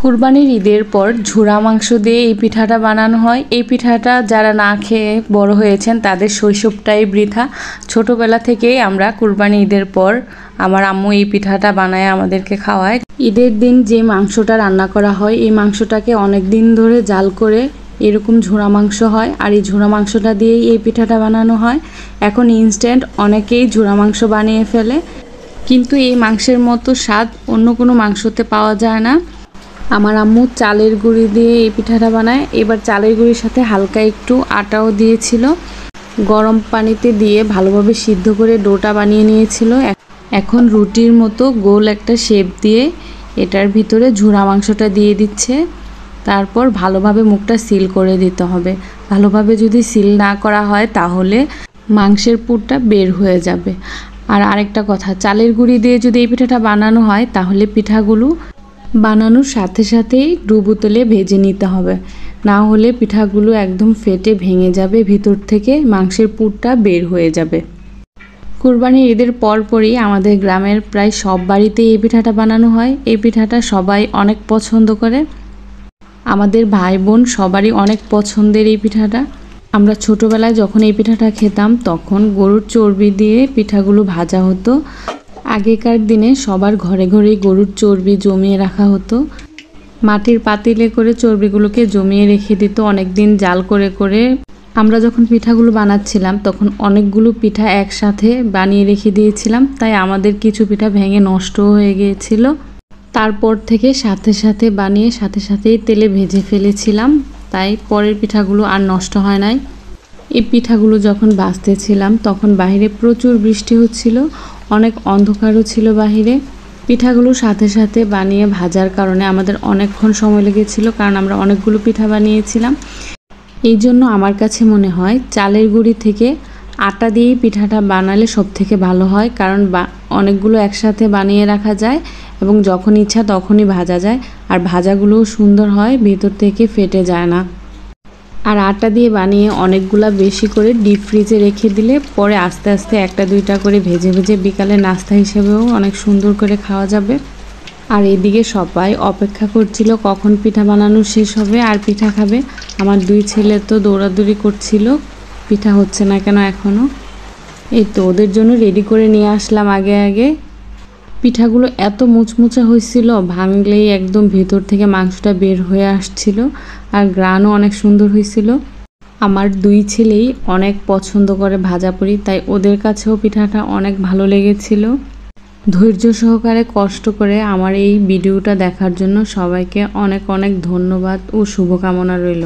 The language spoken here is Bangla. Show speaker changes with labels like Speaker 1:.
Speaker 1: কুরবানির ঈদের পর ঝুরা মাংস দিয়ে এই পিঠাটা বানানো হয়। এই পিঠাটা যারা না খেয়ে বড় হয়েছেন তাদের শৈশবটাই বৃথা। ছোটবেলা থেকেই আমরা কুরবানি ঈদের পর আমার আম্মু এই পিঠাটা বানায় আমাদেরকে খাওয়ায়। ঈদের দিন যে মাংসটা রান্না করা হয় এই মাংসটাকে অনেক দিন ধরে জাল করে এরকম ঝুরা মাংস হয়, আর এই ঝুরা মাংসটা দিয়েই এই পিঠাটা বানানো হয়। এখন ইনস্ট্যান্ট অনেকেই ঝুরা মাংস বানিয়ে ফেলে, কিন্তু এই মাংসের মতো স্বাদ অন্য কোনো মাংসতে পাওয়া যায় না। আমার আম্মু চালের গুঁড়ি দিয়ে এই পিঠাটা বানায়। এবার চালের গুঁড়ির সাথে হালকা একটু আটাও দিয়েছিল। গরম পানিতে দিয়ে ভালোভাবে সিদ্ধ করে ডোটা বানিয়ে নিয়েছিল। এখন রুটির মতো গোল একটা শেপ দিয়ে এটার ভিতরে ঝুরা মাংসটা দিয়ে দিচ্ছে। তারপর ভালোভাবে মুখটা সিল করে দিতে হবে। ভালোভাবে যদি সিল না করা হয় তাহলে মাংসের পুরটা বের হয়ে যাবে। আর আরেকটা কথা, চালের গুঁড়ি দিয়ে যদি এই পিঠাটা বানানো হয় তাহলে পিঠাগুলো বানানোর সাথে সাথেই ডুবো তেলে ভেজে নিতে হবে, না হলে পিঠাগুলো একদম ফেটে ভেঙে যাবে, ভিতর থেকে মাংসের পুরটা বের হয়ে যাবে। কুরবানির ঈদের পরপরই আমাদের গ্রামের প্রায় সব বাড়িতেই এই পিঠাটা বানানো হয়। এই পিঠাটা সবাই অনেক পছন্দ করে, আমাদের ভাই বোন সবারই অনেক পছন্দের এই পিঠাটা। আমরা ছোটোবেলায় যখন এই পিঠাটা খেতাম তখন গরুর চর্বি দিয়ে পিঠাগুলো ভাজা হতো। আগেকার দিনে সবার ঘরে ঘরেই গরুর চর্বি জমিয়ে রাখা হতো। মাটির পাতিলে করে চর্বিগুলোকে জমিয়ে রেখে দিত অনেক দিন জাল করে করে। আমরা যখন পিঠাগুলো বানাচ্ছিলাম তখন অনেকগুলো পিঠা একসাথে বানিয়ে রেখে দিয়েছিলাম, তাই আমাদের কিছু পিঠা ভেঙে নষ্টও হয়ে গিয়েছিল। তারপর থেকে সাথে সাথে বানিয়ে সাথে সাথেই তেলে ভেজে ফেলেছিলাম, তাই পরের পিঠাগুলো আর নষ্ট হয় নাই। এই পিঠাগুলো যখন ভাজতেছিলাম তখন বাইরে প্রচুর বৃষ্টি হচ্ছিল, অনেক অন্ধকারও ছিল বাহিরে। পিঠাগুলো সাথে সাথে বানিয়ে ভাজার কারণে আমাদের অনেকক্ষণ সময় লেগেছিল, কারণ আমরা অনেকগুলো পিঠা বানিয়েছিলাম। এই জন্য আমার কাছে মনে হয় চালের গুঁড়ি থেকে আটা দিয়েই পিঠাটা বানালে সব থেকে ভালো হয়, কারণ অনেকগুলো একসাথে বানিয়ে রাখা যায় এবং যখন ইচ্ছা তখনই ভাজা যায়, আর ভাজাগুলোও সুন্দর হয়, ভেতর থেকে ফেটে যায় না। আর আটা দিয়ে বানিয়ে অনেকগুলা বেশি করে ডিপ ফ্রিজে রেখে দিলে পরে আস্তে আস্তে একটা দুইটা করে ভেজে ভেজে বিকালে নাস্তা হিসেবেও অনেক সুন্দর করে খাওয়া যাবে। আর এদিকে সবাই অপেক্ষা করছিল কখন পিঠা বানানো শেষ হবে আর পিঠা খাবে। আমার দুই ছেলে তো দৌড়াদৌড়ি করছিল, পিঠা হচ্ছে না কেন এখনও। এই তো ওদের জন্য রেডি করে নিয়ে আসলাম আগে আগে। পিঠাগুলো এত মুচমুচা হয়েছিল, ভাঙলেই একদম ভেতর থেকে মাংসটা বের হয়ে আসছিল, আর গ্রানও অনেক সুন্দর হয়েছিল। আমার দুই ছেলেই অনেক পছন্দ করে ভাজাপুরি, তাই ওদের কাছেও পিঠাটা অনেক ভালো লেগেছিল। ধৈর্য সহকারে কষ্ট করে আমার এই ভিডিওটা দেখার জন্য সবাইকে অনেক অনেক ধন্যবাদ ও শুভকামনা রইল।